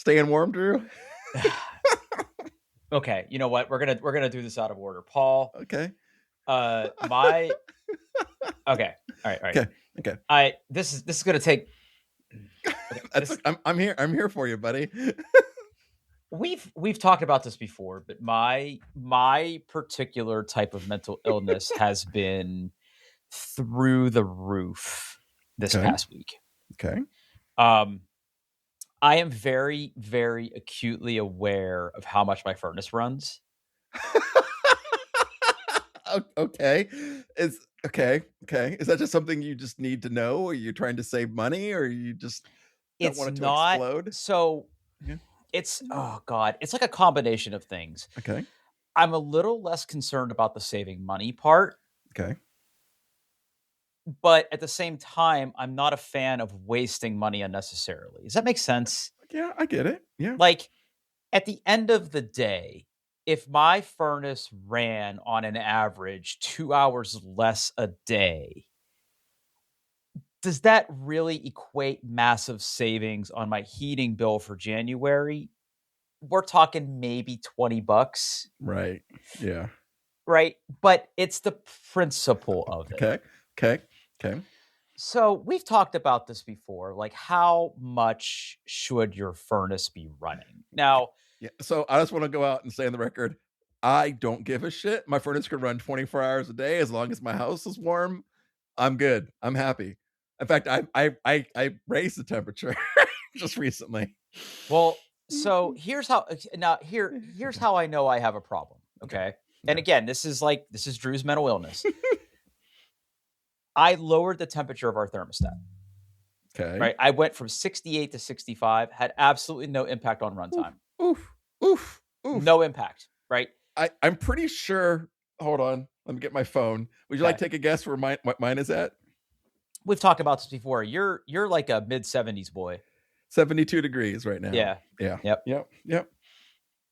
Staying warm, Drew? Okay, you know what? We're gonna do this out of order. Paul, Okay. my okay. All right. Okay. Okay. This is gonna take okay. That's This I'm here. I'm here for you, buddy. we've talked about this before, but my particular type of mental illness has been through the roof this Okay. past week. Okay. Um, I am very, very acutely aware of how much my furnace runs. Okay. Is okay. Okay. Is that just something you just need to know? Are you trying to save money, or you just don't It's want it to not explode? so Yeah. it's oh god, it's like a combination of things. Okay. I'm a little less concerned about the saving money part, Okay. but at the same time, I'm not a fan of wasting money unnecessarily. Does that make sense? Yeah, I get it. Yeah. Like, at the end of the day, if my furnace ran on an average 2 hours less a day, does that really equate massive savings on my heating bill for January? We're talking maybe 20 bucks, Right. Yeah. right? But it's the principle of it. Okay. Okay. Okay. So we've talked about this before. Like, how much should your furnace be running? Now, Yeah. So I just want to go out and say on the record, I don't give a shit. My furnace could run 24 hours a day as long as my house is warm. I'm good. I'm happy. In fact, I raised the temperature just recently. well, so here's how now here's Okay. how I know I have a problem. Okay. Okay. And Okay. again, this is Drew's mental illness. I lowered the temperature of our thermostat, Okay. right? I went from 68 to 65, had absolutely no impact on Oof. runtime. Oof. Oof. Oof. No impact, right? I'm pretty sure. Hold on. Let me get my phone. Would you like Okay. to take a guess where what mine is at? We've talked about this before. You're like a mid 70s boy. 72 degrees right now. Yeah. Yeah. Yep. Yep. Yep.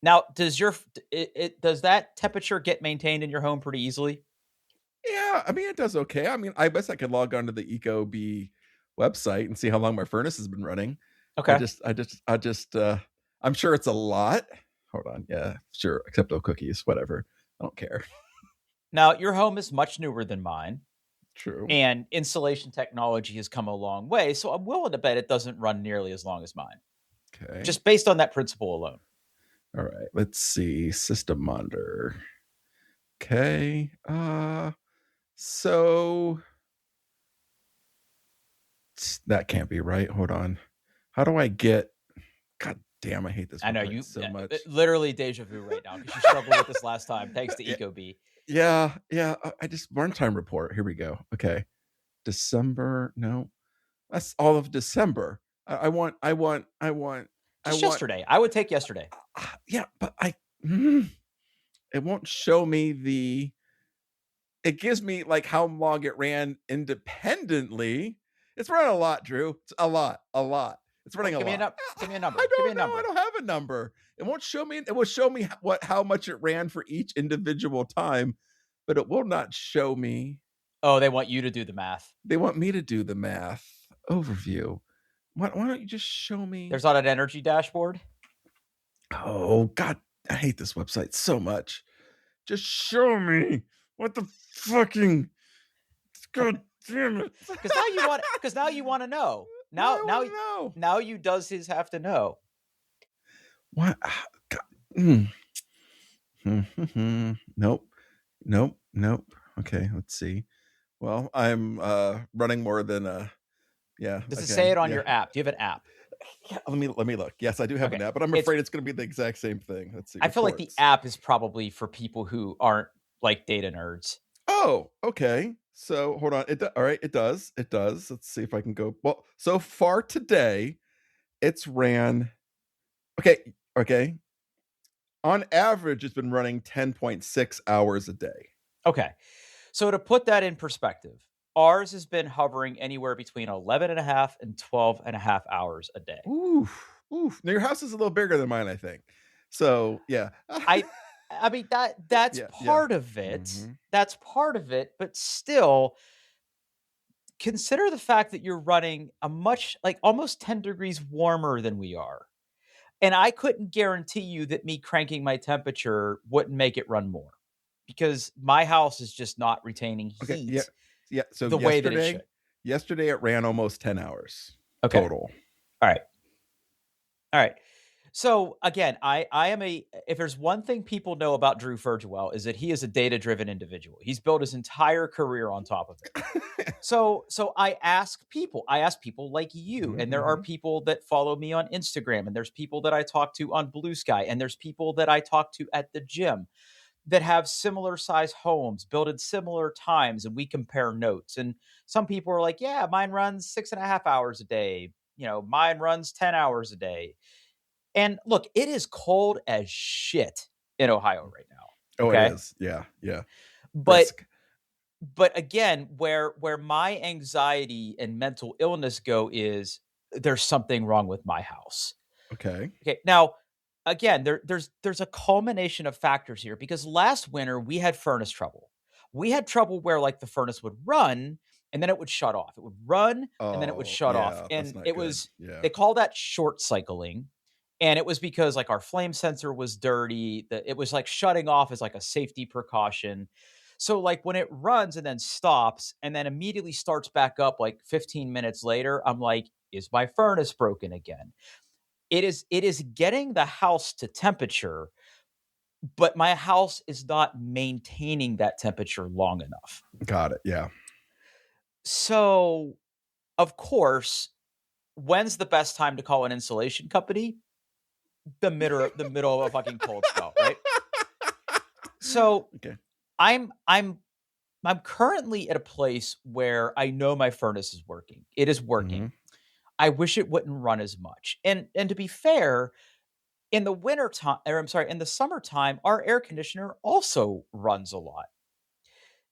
Now, does that temperature get maintained in your home pretty easily? Yeah, I mean, it does okay. I mean, I guess I could log on to the Ecobee website and see how long my furnace has been running. Okay. I'm sure it's a lot. Hold on. Yeah, sure. Except cookies, whatever. I don't care. Now, your home is much newer than mine, True. and insulation technology has come a long way. So I'm willing to bet it doesn't run nearly as long as mine, Okay. just based on that principle alone. All right. Let's see. System monitor. Okay. So that can't be right. Hold on. How do I get God damn, I hate this I know website you so much. literally deja vu right now because you struggled with this last time, thanks to Yeah, Ecobee. yeah, yeah. I just runtime report. Here we go. Okay. December. No, that's all of December. I Just want. yesterday, I would take yesterday. Yeah, but it won't show me the. It gives me like how long it ran independently. It's running a lot, Drew. It's a lot, a lot. It's Well, running a lot. give me a I number. Give me a don't know. I number. don't have a number. It won't show me. It will show me how much it ran for each individual time, but it will not show me. Oh, they want you to do the math. They want me to do the math overview. Why don't you just show me? There's not an energy dashboard. Oh God, I hate this website so much. Just show me what the fucking. God damn it! Because now you want to know. I want to know. Now you does his have to know. What? God. Mm. Nope. Nope. Nope. Okay, let's see. Well, I'm running more than yeah, Does it say okay. it on Yeah. your app? Do you have an app? Yeah, let me look. Yes, I do have an Okay. app, but I'm afraid it's going to be the exact same thing. Let's see. I feel like the Reports. app is probably for people who aren't like data nerds. Oh, okay. So, hold on. All right, it does. It does. Let's see if I can go. Well, so far today, it's ran okay, okay. On average, it's been running 10.6 hours a day. Okay. So to put that in perspective, ours has been hovering anywhere between 11 and a half and 12 and a half hours a day. Oof. Oof. Now your house is a little bigger than mine, I think. So, yeah. I mean that's Yeah, yeah. part of it. Mhm. That's part of it, but still consider the fact that you're running a much like almost 10 degrees warmer than we are. And I couldn't guarantee you that me cranking my temperature wouldn't make it run more, because my house is just not retaining Okay, yeah, heat yeah. So the way that it should. yesterday it ran almost 10 hours Okay. total. All right. All right. So again, I am a if there's one thing people know about Drew Ferguel is that he is a data-driven individual. He's built his entire career on top of it. So I ask people like you, and there are Mhm. people that follow me on Instagram, and there's people that I talk to on Blue Sky, and there's people that I talk to at the gym that have similar size homes built at similar times, and we compare notes. And some people are like, yeah, mine runs 6.5 hours a day. Mine runs 10 hours a day. And look, it is cold as shit in Ohio right now. Oh, it Okay. is. Yeah, yeah. But Brisk. but again, where my anxiety and mental illness go is there's something wrong with my house. Okay. Okay. Now, again, there's a culmination of factors here, because last winter we had furnace trouble. We had trouble where like the furnace would run and then it would shut off. It would run and then it would Oh, shut off. yeah, that's And not it good. was Yeah. they call that short cycling. And it was because like our flame sensor was dirty, that it was like shutting off as like a safety precaution. So like when it runs and then stops and then immediately starts back up like 15 minutes later, I'm like, is my furnace broken again? It is getting the house to temperature, but my house is not maintaining that temperature long enough. Got it. Yeah. So, of course, when's the best time to call an insulation company? The middle of a fucking cold spell, right? So, Okay. I'm currently at a place where I know my furnace is working. It is working. Mhm. I wish it wouldn't run as much. And to be fair, in the winter time, or I'm sorry, in the summertime, our air conditioner also runs a lot.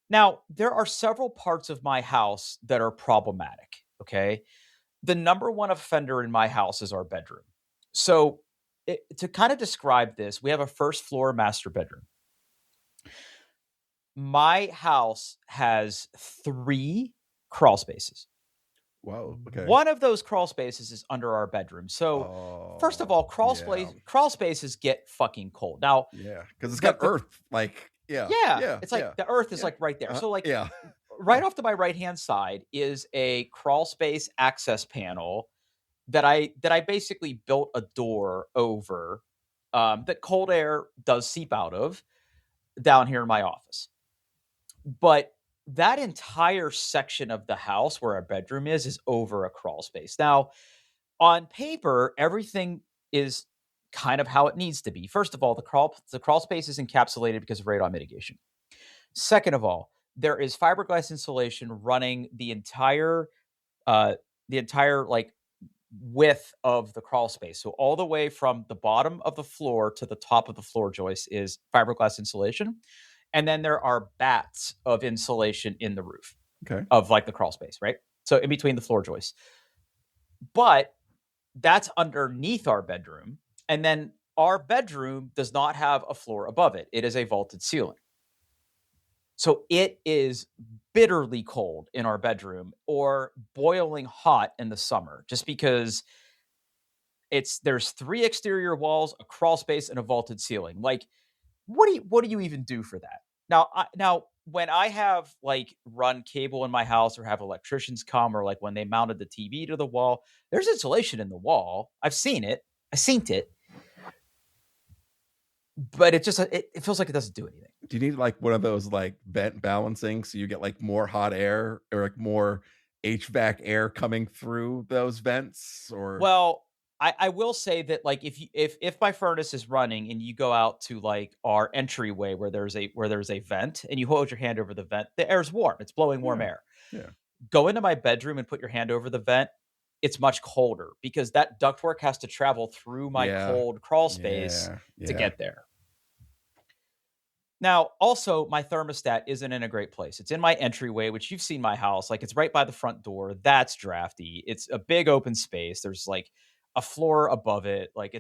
Now, there are several parts of my house that are problematic. Okay. The number one offender in my house is our bedroom. So, to kind of describe this, we have a first floor master bedroom. My house has three crawl spaces. Wow. Okay. One of those crawl spaces is under our bedroom. So, first of Oh, all, yeah. crawl spaces get fucking cold. Now, Yeah. Because it's got the earth. Like, yeah. yeah, Yeah. it's like Yeah. the earth is Yeah. like right there. So like Yeah. right off to my right-hand side is a crawl space access panel that I basically built a door over, that cold air does seep out of down here in my office. But that entire section of the house where our bedroom is over a crawl space. Now, on paper, everything is kind of how it needs to be. First of all, the crawl space is encapsulated because of radon mitigation. Second of all, there is fiberglass insulation running uh the entire like width of the crawl space. So all the way from the bottom of the floor to the top of the floor joist is fiberglass insulation. And then there are bats of insulation in the roof Okay. of like the crawl space, right? So in between the floor joists. But that's underneath our bedroom. And then our bedroom does not have a floor above it. It is a vaulted ceiling. So it is bitterly cold in our bedroom or boiling hot in the summer, just because there's three exterior walls, a crawl space, and a vaulted ceiling. Like, what do you even do for that? Now when I have like run cable in my house or have electricians come, or like when they mounted the TV to the wall, there's insulation in the wall. I've seen it. I've seen it. But it feels like it doesn't do anything. Do you need like one of those like vent balancing so you get like more hot air or like more HVAC air coming through those vents? Or Well, I will say that like if my furnace is running and you go out to like our entryway where there's a vent and you hold your hand over the vent, the air's warm. It's blowing warm yeah, air. yeah, Go into my bedroom and put your hand over the vent. It's much colder because that ductwork has to travel through my yeah, cold crawl space yeah, to yeah. get there. Now, also, my thermostat isn't in a great place. It's in my entryway, which you've seen my house. Like, it's right by the front door. That's drafty. It's a big open space. There's like a floor above it. Like,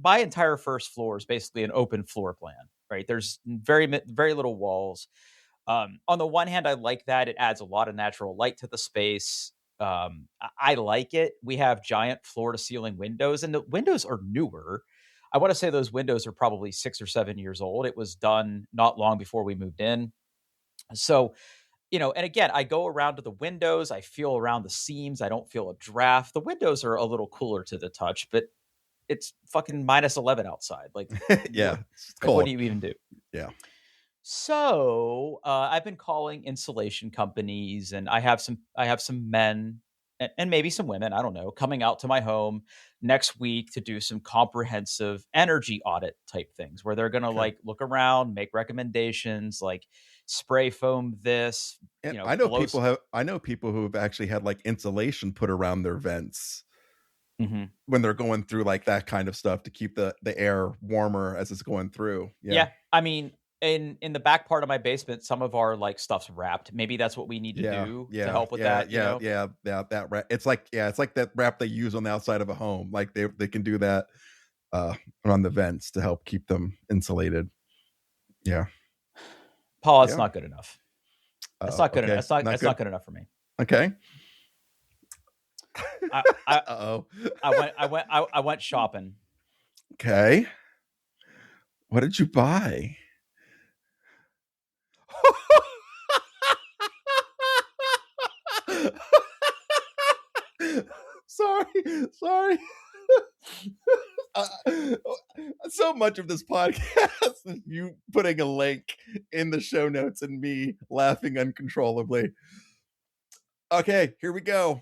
my entire first floor is basically an open floor plan, right? There's very little walls. On the one hand, I like that. It adds a lot of natural light to the space. I like it. We have giant floor to ceiling windows, and the windows are newer. I want to say those windows are probably 6 or 7 years old. It was done not long before we moved in. So, and again, I go around to the windows, I feel around the seams, I don't feel a draft. The windows are a little cooler to the touch, but it's fucking minus 11 outside. Like, Yeah, what? it's Like, what cold. do you even do? Yeah. So, I've been calling insulation companies, and I have some men and maybe some women, I don't know, coming out to my home next week to do some comprehensive energy audit type things where they're going to Okay. like look around, make recommendations, like spray foam this, And blow. I know people who have actually had like insulation put around their vents Mhm. when they're going through like that kind of stuff to keep the air warmer as it's going through. Yeah. Yeah, I mean, in the back part of my basement, some of our like stuff's wrapped. Maybe that's what we need to Yeah, do to yeah, help with yeah, that. yeah, yeah, yeah. That wrap. It's like that wrap they use on the outside of a home. Like they can do that uh on the vents to help keep them insulated. Yeah, Paul, it's yeah. not good enough. It's not good enough. Okay, It's not not it's good. not good enough for me. Okay. I I Uh-oh. I went shopping. Okay. What did you buy? Sorry, sorry. Uh, so much of this podcast is you putting a link in the show notes and me laughing uncontrollably. Okay, here we go.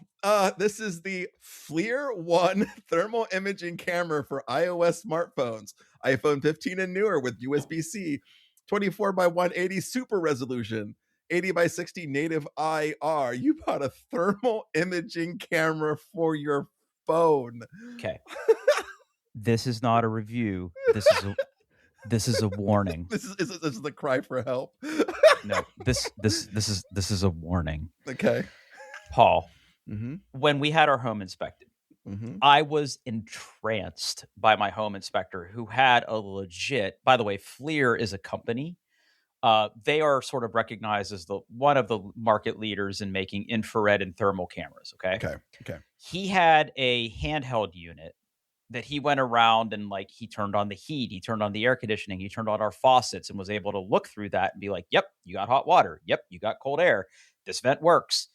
This is the FLIR One thermal imaging camera for iOS smartphones, iPhone 15 and newer with USB-C, 24 by 180 super resolution, 80 by 60 native IR. You bought a thermal imaging camera for your phone. Okay. This is not a review. This is a warning. This is the cry for help. No, this is a warning. Okay. Paul, Mm-hmm. when we had our home inspected, Mm-hmm. I was entranced by my home inspector who had a legit, by the way, FLIR is a company. They are sort of recognized as the one of the market leaders in making infrared and thermal cameras. Okay. Okay. Okay. He had a handheld unit that he went around and like he turned on the heat, he turned on the air conditioning, he turned on our faucets and was able to look through that and be like, yep, you got hot water. Yep, you got cold air. This vent works.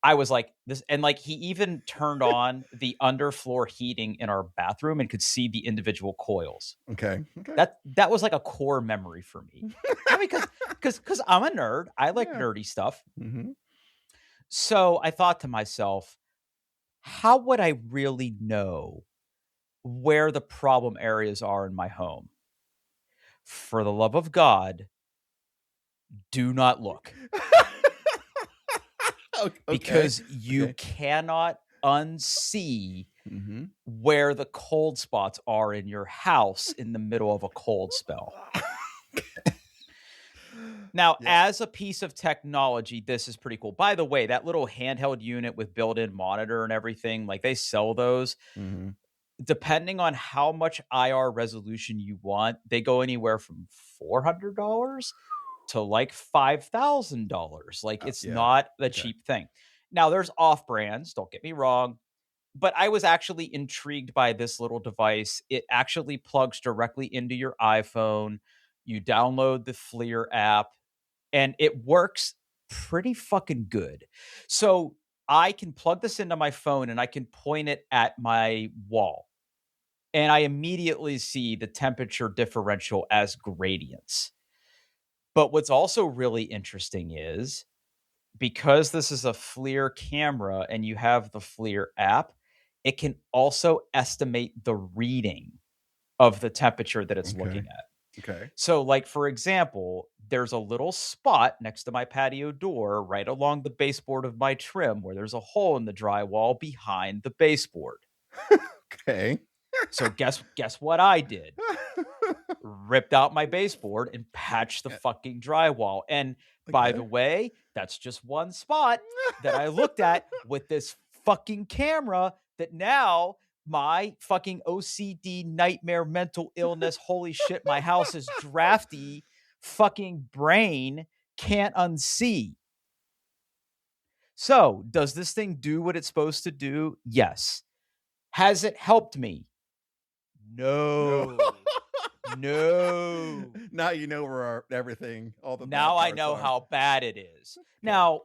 I was like, this, and like he even turned on the underfloor heating in our bathroom and could see the individual coils. Okay. Okay. That was like a core memory for me. I mean, because I'm a nerd. I like Yeah. nerdy stuff. Mm-hmm. So I thought to myself, how would I really know where the problem areas are in my home? For the love of God, do not look. Okay. Because you Okay. cannot unsee Mm-hmm. where the cold spots are in your house in the middle of a cold spell. Now, Yeah. as a piece of technology, this is pretty cool. By the way, that little handheld unit with built-in monitor and everything, like they sell those. Mm-hmm. Depending on how much IR resolution you want, they go anywhere from $400 to like $5,000. Like it's Yeah. not a Okay. cheap thing. Now, there's off brands, don't get me wrong, but I was actually intrigued by this little device. It actually plugs directly into your iPhone. You download the FLIR app and it works pretty fucking good. So I can plug this into my phone and I can point it at my wall. And I immediately see the temperature differential as gradients. But what's also really interesting is because this is a FLIR camera and you have the FLIR app, it can also estimate the reading of the temperature that it's Okay. looking at. Okay. So, like, for example, there's a little spot next to my patio door right along the baseboard of my trim where there's a hole in the drywall behind the baseboard. Okay. So guess what I did? Ripped out my baseboard and patched the fucking drywall. And by the Okay. way, that's just one spot that I looked at with this fucking camera that now my fucking OCD nightmare mental illness, holy shit, my house is drafty, fucking brain can't unsee. So, does this thing do what it's supposed to do? Yes. Has it helped me? No. No. No. Now you know where all the bad Now I parts know are. how bad it is. Okay. Now,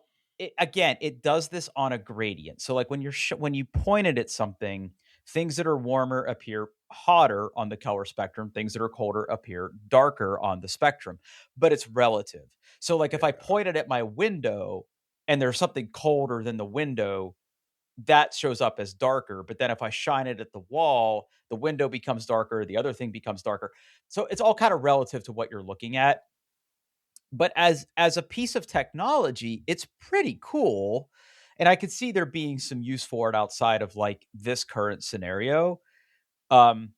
again, it does this on a gradient. So, like when when you point it at something, things that are warmer appear hotter on the color spectrum. Things that are colder appear darker on the spectrum. But it's relative. So, like if I Yeah. pointed at my window and there's something colder than the window, that shows up as darker. But then if I shine it at the wall, the window becomes darker. The other thing becomes darker. So it's all kind of relative to what you're looking at, but as a piece of technology, it's pretty cool, and I could see there being some use for it outside of like this current scenario. Um,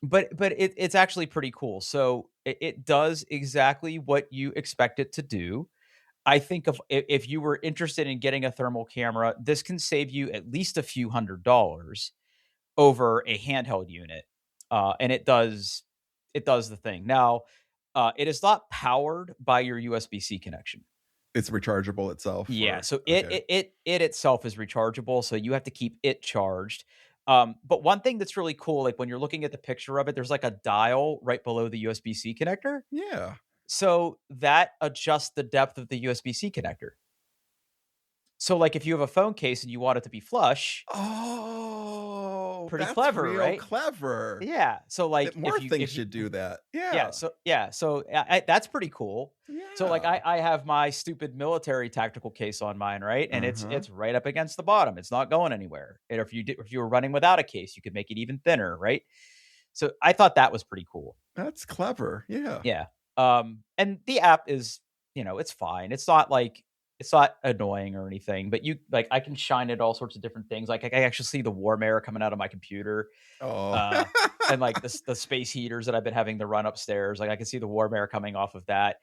but it's actually pretty cool. So it does exactly what you expect it to do. I think if you were interested in getting a thermal camera, this can save you at least a few $100s over a handheld unit, and it does the thing. Now, it is not powered by your USB-C connection. It's rechargeable itself, Yeah, or so it okay. it it it itself is rechargeable, so you have to keep it charged. But one thing that's really cool, like when you're looking at the picture of it, there's like a dial right below the USB-C connector. Yeah. So that adjusts the depth of the USB-C connector. So like if you have a phone case and you want it to be flush, Oh, pretty that's clever, real right? clever. Yeah. So like More if you things if you should do that. Yeah, Yeah. so that's pretty cool. So, like, Yeah. I have my stupid military tactical case on mine, right? And it's Uh-huh. it's right up against the bottom. It's not going anywhere. And if you were running without a case, you could make it even thinner, right? So, I thought that was pretty cool. That's clever. Yeah. Yeah. And the app is, it's fine. It's not annoying or anything, but I can shine it all sorts of different things. Like I can actually see the warm air coming out of my computer. Oh. Uh, and like the space heaters that I've been having to run upstairs, like I can see the warm air coming off of that.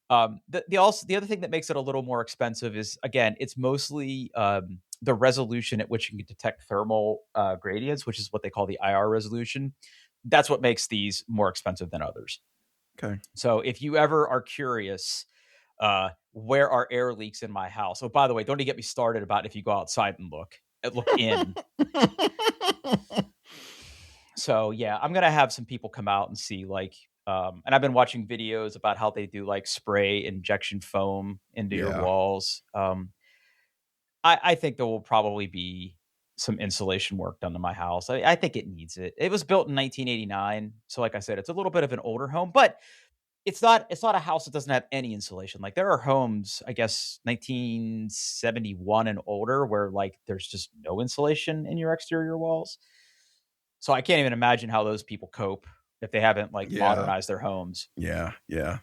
The other thing that makes it a little more expensive is again, it's mostly the resolution at which you can detect thermal gradients, which is what they call the IR resolution. That's what makes these more expensive than others. Okay. So if you ever are curious, where are air leaks in my house? Oh, by the way, don't even get me started about if you go outside and look in. So yeah, I'm gonna have some people come out and see and I've been watching videos about how they do like spray injection foam into your Yeah. walls. I think there will probably be some insulation work done to my house. I think it needs it. It was built in 1989, so like I said, it's a little bit of an older home, but it's not a house that doesn't have any insulation. Like there are homes, I guess 1971 and older, where like there's just no insulation in your exterior walls. So I can't even imagine how those people cope if they haven't like Yeah. modernized their homes. Yeah. Yeah.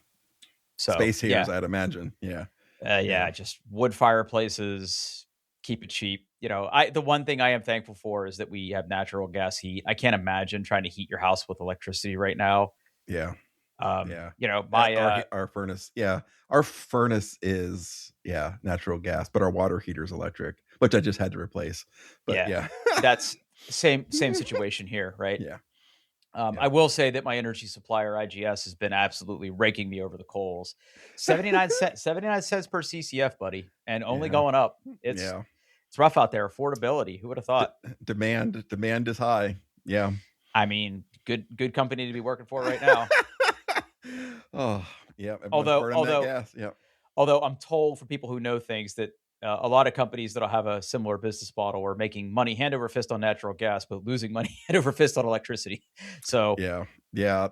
So Space heaters, yeah, I'd imagine. Yeah. yeah, Yeah. just wood fireplaces, keep it cheap. The one thing I am thankful for is that we have natural gas heat. I can't imagine trying to heat your house with electricity right now. Yeah. Yeah. My Our furnace, yeah. Our furnace is, yeah, natural gas, but our water heater is electric, which I just had to replace. But yeah, yeah. that's same situation here, right? Yeah. I Yeah. will say that my energy supplier IGS has been absolutely raking me over the coals. 79 cents per CCF, buddy, and only Yeah. going up. It's Yeah. it's rough out there. Affordability. Who would have D- thought? demand is high. Yeah. I mean, good company to be working for right now. Oh, yeah. Everyone's Although burning that although gas. Yep. although I'm told from people who know things that a lot of companies that'll have a similar business model are making money hand over fist on natural gas, but losing money hand over fist on electricity. So Yeah. Yeah.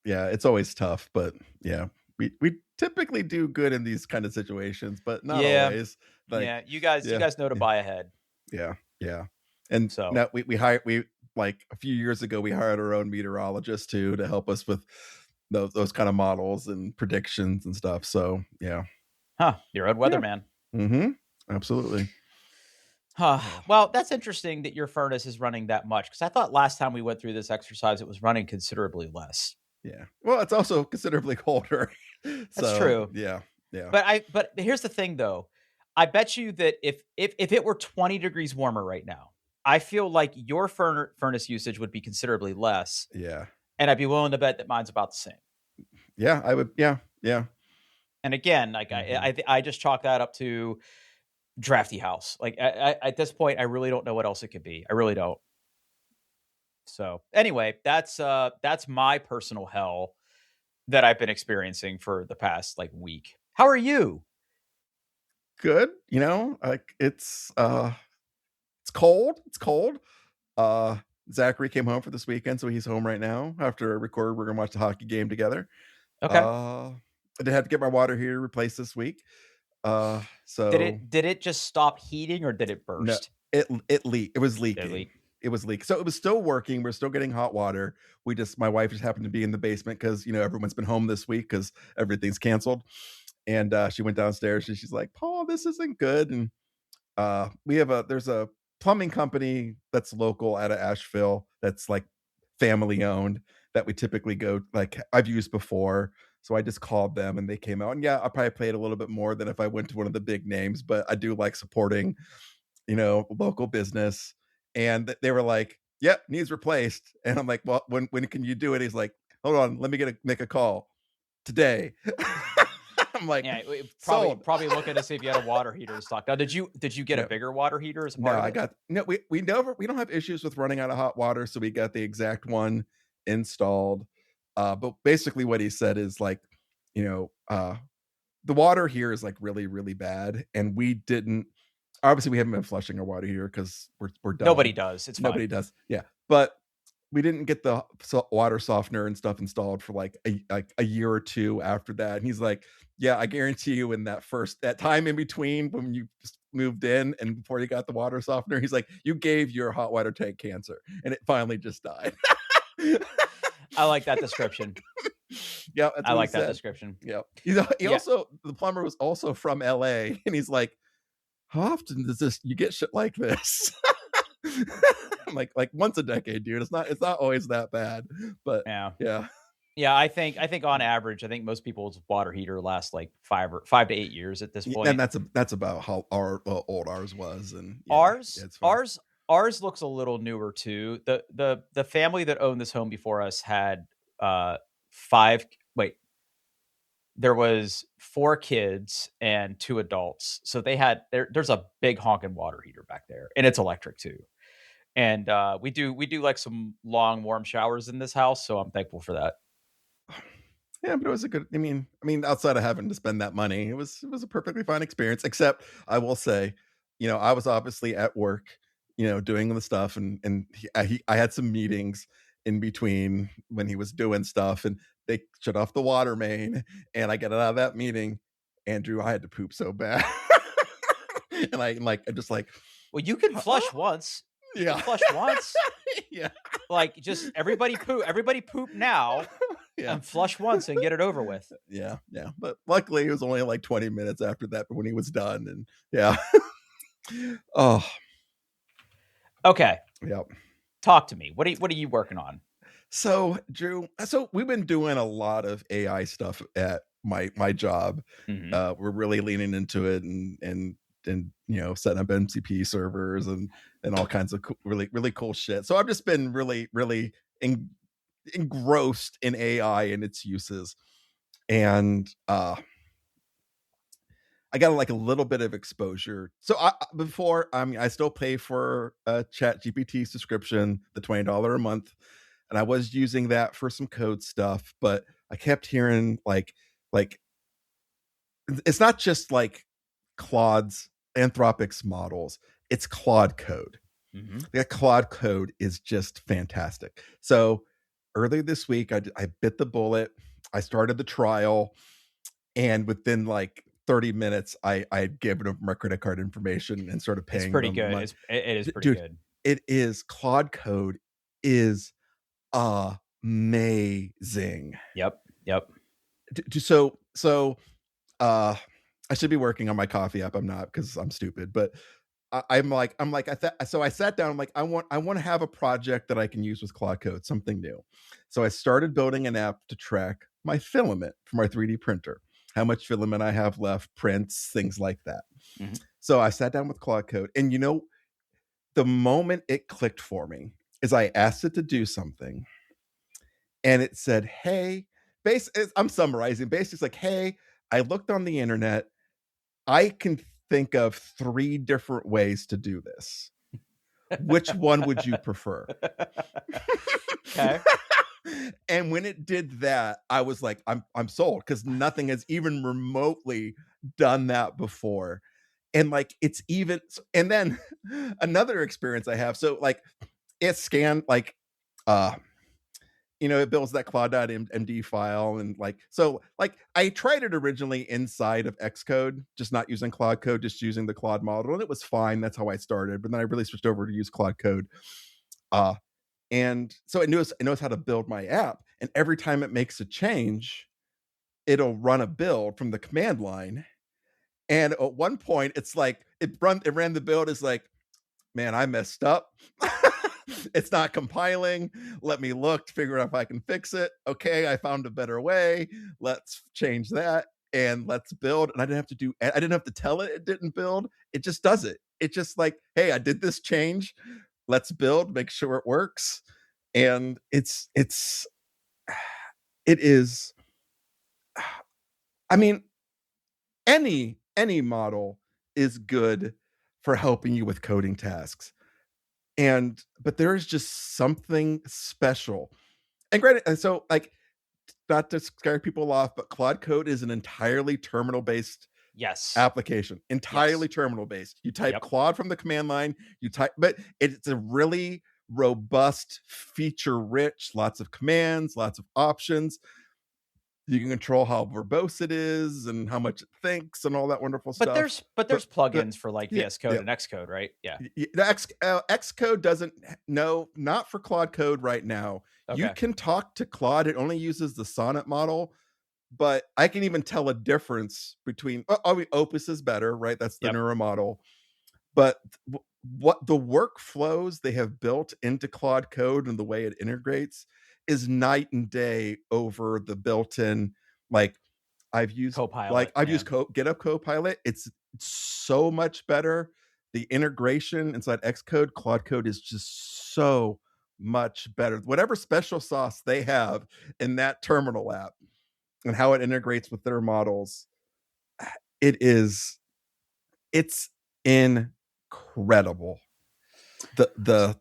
Yeah. It's always tough, but yeah, we typically do good in these kind of situations, but not yeah, always. Like, yeah, you yeah. guys know to buy ahead. Yeah, yeah. And So now we hired we like a few years ago we hired our own meteorologist too to help us with those kind of models and predictions and stuff. So yeah. Your own Yeah. weatherman. Mm-hmm. Absolutely. Huh. Oh, Well, that's interesting that your furnace is running that much because I thought last time we went through this exercise, it was running considerably less. yeah. Well, it's also considerably colder. That's So true. yeah. Yeah. But here's the thing though. I bet you that if it were 20 degrees warmer right now, I feel like your furnace usage would be considerably less, Yeah. and I'd be willing to bet that mine's about the same. Yeah. I would, yeah. Yeah. And again, like Hmm. I just chalk that up to drafty house. Like at this point, I really don't know what else it could be. I really don't. So anyway, that's my personal hell that I've been experiencing for the past like week. How are you? Good, you know, like it's cold. It's cold. Uh Zachary came home for this weekend, so he's home right now. After I record, we're gonna watch the hockey game together. Okay. I did have to get my water heater replaced this week. Did So it just stop heating or did it no, burst? it leaked. It was Did it leaking. leak? It was leaking. So it was still working. We're still getting hot water. My wife just happened to be in the basement because everyone's been home this week because everything's canceled. And she went downstairs and she's like, Paul, this isn't good. And there's a plumbing company that's local out of Asheville that's like family owned that we typically go, like I've used before. So I just called them and they came out. And yeah, I probably paid a little bit more than if I went to one of the big names, but I do like supporting, local business. And they were like, yep, needs replaced. And I'm like, well, when can you do it? He's like, hold on, let me make a call today. I'm like, Yeah, sold. probably looking to see if you had a water heater in stock. Now, did you get a No, bigger water heater as a no, part of I it? got no. We don't have issues with running out of hot water, so we got the exact one installed. But basically, what he said is like, you know, uh, the water here is like really, really bad, and we didn't. Obviously, we haven't been flushing our water here because we're Nobody dumb. does. It's fine. Nobody does. Yeah, but we didn't get the water softener and stuff installed for like a year or two after that. And he's like, yeah, I guarantee you in that time in between when you moved in and before you got the water softener, he's like, you gave your hot water tank cancer and it finally just died. I like that description. Yeah, that's I what he like that said. description. Yeah. Yeah. The plumber was also from LA and he's like, how often does you get shit like this? I'm like once a decade, dude. It's not always that bad, but Yeah. yeah. Yeah, I think on average, I think most people's water heater lasts like 5 to 8 years at this And point. that's about how old ours was, and yeah, Ours it's fine. ours ours looks a little newer too. The family that owned this home before us had uh 5 wait, there was 4 kids and 2 adults. So there's a big honking water heater back there and it's electric too. And we do like some long warm showers in this house, so I'm thankful for that. Yeah, but it was a good. I mean, outside of having to spend that money, it was a perfectly fine experience. Except, I will say, I was obviously at work, doing the stuff, and I had some meetings in between when he was doing stuff, and they shut off the water main, and I get out of that meeting, Andrew, I had to poop so bad, and I just like, Well, you can "Huh?" flush once. You can Yeah, flush once. yeah, Like just everybody poop now yeah. and flush once and get it over with. Yeah, yeah. But luckily it was only like 20 minutes after that when he was done. And yeah. Oh, Okay, yeah. talk to me. What are you working on? So Drew, we've been doing a lot of AI stuff at my job. Mhm. We're really leaning into it and setting up MCP servers and all kinds of really really cool shit. So I've just been really really engrossed in AI and its uses. And I got like a little bit of exposure. So I still pay for a Chat GPT subscription, the $20 a month, and I was using that for some code stuff. But I kept hearing like it's not just like Claude's Anthropic's models; it's Claude Code. Mhm. That Claude Code is just fantastic. So earlier this week, I bit the bullet. I started the trial, and within like 30 minutes I had given them my credit card information and started It's paying pretty them good. money. It is pretty Dude, good. it is Claude Code is amazing. Yep. Yep. So uh I should be working on my coffee app. I'm not because I'm stupid, but I sat down. I'm like, I want to have a project that I can use with Claude Code, something new. So I started building an app to track my filament for my 3D printer, how much filament I have left, prints, things like that. Mhm. So I sat down with Claude Code, and the moment it clicked for me is I asked it to do something, and it said, "Hey," I'm summarizing. Basically, it's like, "Hey, I looked on the internet. I can think of 3 different ways to do this. Which one would you prefer? Okay. And when it did that, I was like, I'm sold, because nothing has even remotely done that before. And like it's even, and then another experience I have. So like it scanned like uh it builds that claude.md file, and like so like I tried it originally inside of Xcode, just not using Claude Code, just using the Claude model, and it was fine. That's how I started. But then I really switched over to use Claude Code. Uh and so it knows how to build my app. And every time it makes a change, it'll run a build from the command line. And at one point, it's like it ran the build. Is like, man, I messed up. It's not compiling. Let me look to figure out if I can fix it. Okay, I found a better way. Let's change that and let's build. And I didn't have to tell it didn't build. It just does it. It's just like, hey, I did this change. Let's build, make sure it works. And it is, I mean, any model is good for helping you with coding tasks. But there is just something special. And granted, and so like, not to scare people off, but Claude Code is an entirely terminal based Yes. application, entirely Yes. terminal based. You type Yep. Claude from the command line, but it's a really robust, feature rich, lots of commands, lots of options. You can control how verbose it is and how much it thinks and all that wonderful But stuff. there's But plugins for like yeah, VS Code yeah. and Xcode, right? Yeah. The Xcode doesn't, no, not for Claude Code right now. You Okay. can talk to Claude. It only uses the Sonnet model, but I can even tell a difference between. I mean, Opus is better, right? That's the Yep. newer model. But what the workflows they have built into Claude Code and the way it integrates is night and day over the built-in. Like Copilot. I've Yeah. used GitHub Copilot. It's so much better. The integration inside Xcode, Claude Code is just so much better. Whatever special sauce they have in that terminal app and how it integrates with their models, it is it's incredible. The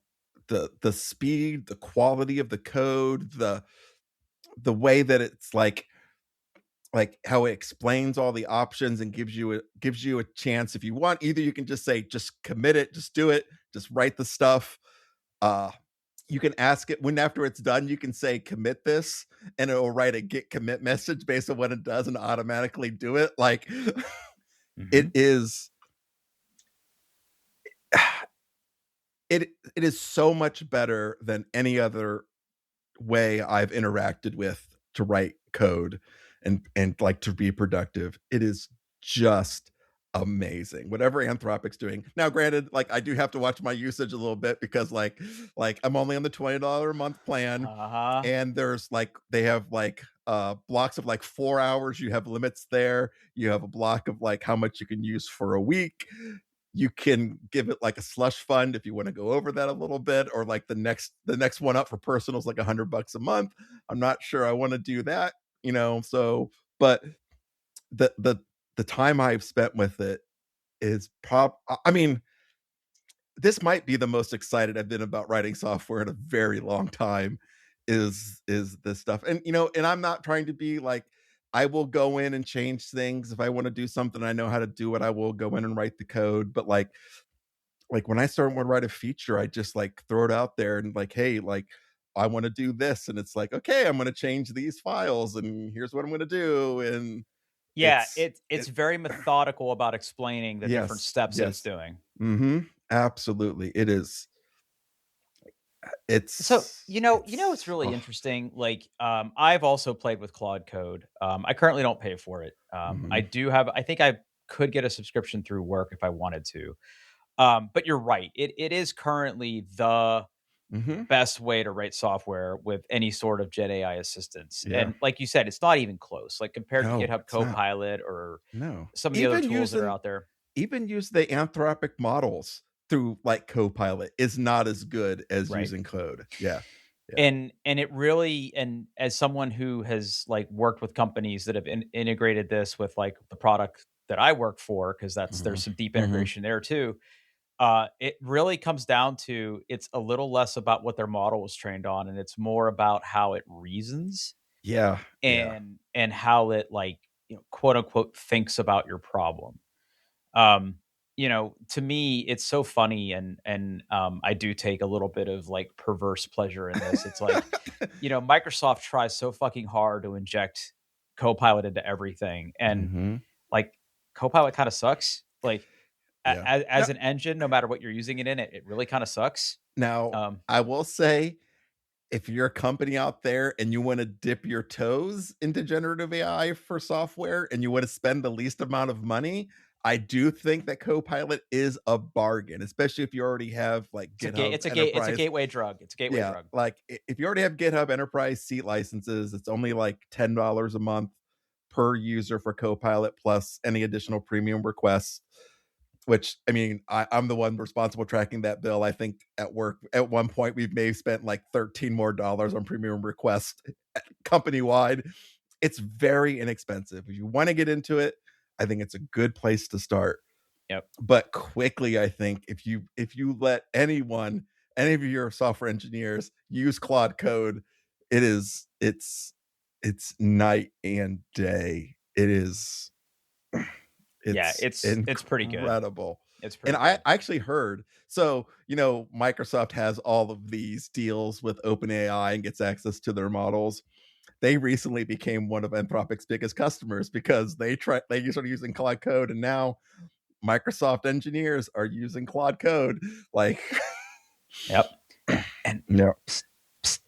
speed, the quality of the code, the way that it's like how it explains all the options and gives you a chance. If you want, either you can just say, just commit it, just do it, just write the stuff. uh you can ask it when, after it's done, you can say commit this, and it will write a git commit message based on what it does and automatically do it. Like Mm-hmm. it is it is so much better than any other way I've interacted with to write code and like to be productive. It is just amazing. Whatever Anthropic's doing. Now, granted, like I do have to watch my usage a little bit, because like I'm only on the $20 a month plan, Uh-huh. and there's like they have like blocks of like 4 hours. You have limits there. You have a block of like how much you can use for a week. You can give it like a slush fund if you want to go over that a little bit, or like the next one up for personal is like $100 a month. I'm not sure I want to do that, so. But the the time I've spent with it is I mean, this might be the most excited I've been about writing software in a very long time. Is this stuff. And I'm not trying to be like, I will go in and change things. If I want to do something, I know how to do it, I will go in and write the code. But like when I start want to write a feature, I just like throw it out there and like, hey, like I want to do this. And it's like, okay, I'm going to change these files and here's what I'm going to do. And Yeah, it's it's it very methodical about explaining the different yes, steps that it's yes. doing. Absolutely. It is. So, it's It's really oh. interesting. Like, I've also played with Claude Code. I currently don't pay for it. I Mhm. do have, I think I could get a subscription through work if I wanted to. But you're right. It is currently the Mhm. best way to write software with any sort of Gen AI assistance. Yeah. And like you said, it's not even close. Like compared to No, GitHub it's not. Copilot or No. some of the other Even tools that are using out there. even use the Anthropic models through like Copilot is not as good as Right. using code. Yeah. Yeah. And it really, and as someone who has like worked with companies that have integrated this with like the product that I work for, because Mhm. there's some deep Mhm. integration there too. It really comes down to, it's a little less about what their model was trained on, and it's more about how it reasons, Yeah, yeah. and how it, like, quote unquote, thinks about your problem. Um, to me, it's so funny, and I do take a little bit of, like, perverse pleasure in this. It's like, Microsoft tries so fucking hard to inject Copilot into everything, and, Mhm. like, Copilot kind of sucks. Like, Yeah. as an engine, no matter what you're using it in, it really kind of sucks. Now, Um, I will say, if you're a company out there and you wanna dip your toes into generative AI for software and you wanna spend the least amount of money, I do think that Copilot is a bargain, especially if you already have, like, GitHub it's a Enterprise. gateway drug. It's a gateway Yeah, drug. like, if you already have GitHub Enterprise seat licenses, it's only, like, $10 a month per user for Copilot plus any additional premium requests. Which, I mean, I'm the one responsible tracking that bill. I think at work at one point we've maybe spent like 13 more dollars on premium request company wide. It's very inexpensive. If you want to get into it, I think it's a good place to start. Yep. But quickly, I think if you let any of your software engineers use Claude Code, it's night and day. Yeah, It's it's pretty good. incredible. It's And pretty I good. actually heard, so, Microsoft has all of these deals with OpenAI and gets access to their models. They recently became one of Anthropic's biggest customers because they started using Claude Code, and now Microsoft engineers are using Claude Code. Like, Yep. And yeah. psst, psst,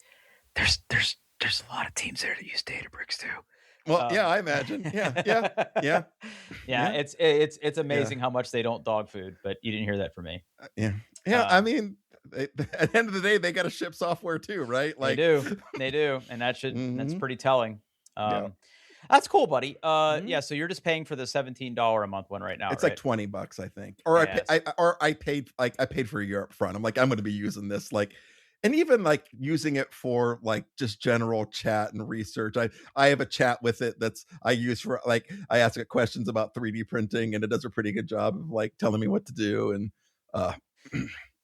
there's a lot of teams there that use Databricks too. Well, yeah, Um, I imagine. Yeah, yeah, yeah, yeah, yeah, it's yeah. amazing how much they don't dog food, but you didn't hear that from me. Yeah. Yeah, I Um, mean, at the end of the day, they gotta ship software too, right? they Like, do, they do, and that's mhm, pretty telling. yeah. That's cool, buddy. Mhm. Yeah, so you're just paying for the $17 a month one right now, It's like right? 20 bucks, I think. Or I pa Yes. I paid, like, I paid for a year up front. I'm like, "I'm gonna be using this," like, and even, like, using it for, like, just general chat and research. I have a chat with it that's I use for, like, I ask it questions about 3D printing, and it does a pretty good job of, like, telling me what to do, and, uh,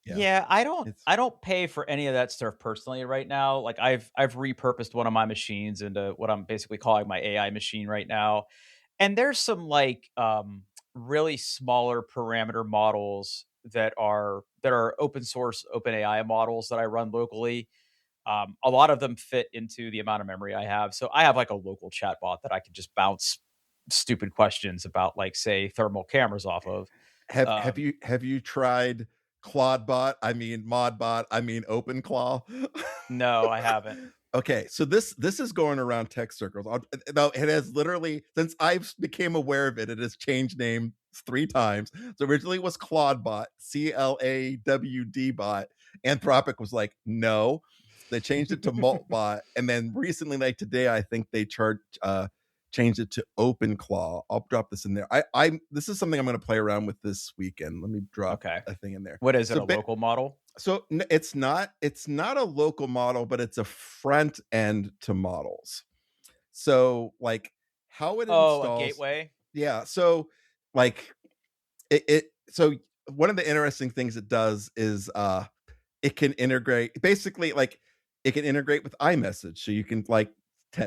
yeah, Yeah, it's I don't pay for any of that stuff personally right now. Like, I've repurposed one of my machines into what I'm basically calling my AI machine right now. And there's some, like, really smaller parameter models that are open source open AI models that I run locally. A lot of them fit into the amount of memory I have. So I have, like, a local chatbot that I can just bounce stupid questions about, like, say, thermal cameras off of. have Um, you tried Claudebot? I mean, Modbot, I mean, OpenClaw? no, I haven't. Okay, so this is going around tech circles. No, it has literally since I've became aware of it, it has changed names 3 times. So originally it was Claudebot, CLAWD bot. Anthropic was like, "No." They changed it to Maltbot, and then recently, like today, I think they changed it to OpenClaw. I'll drop this in there. I This is something I'm gonna play around with this weekend. Let me drop Okay. a thing in there. What is it, So a local model? it's not a local model, but it's a front end to models. So, like, how it Oh, a installs, gateway? yeah, so, like, so one of the interesting things it does is, it can integrate basically, like, it can integrate with iMessage, so you can, like,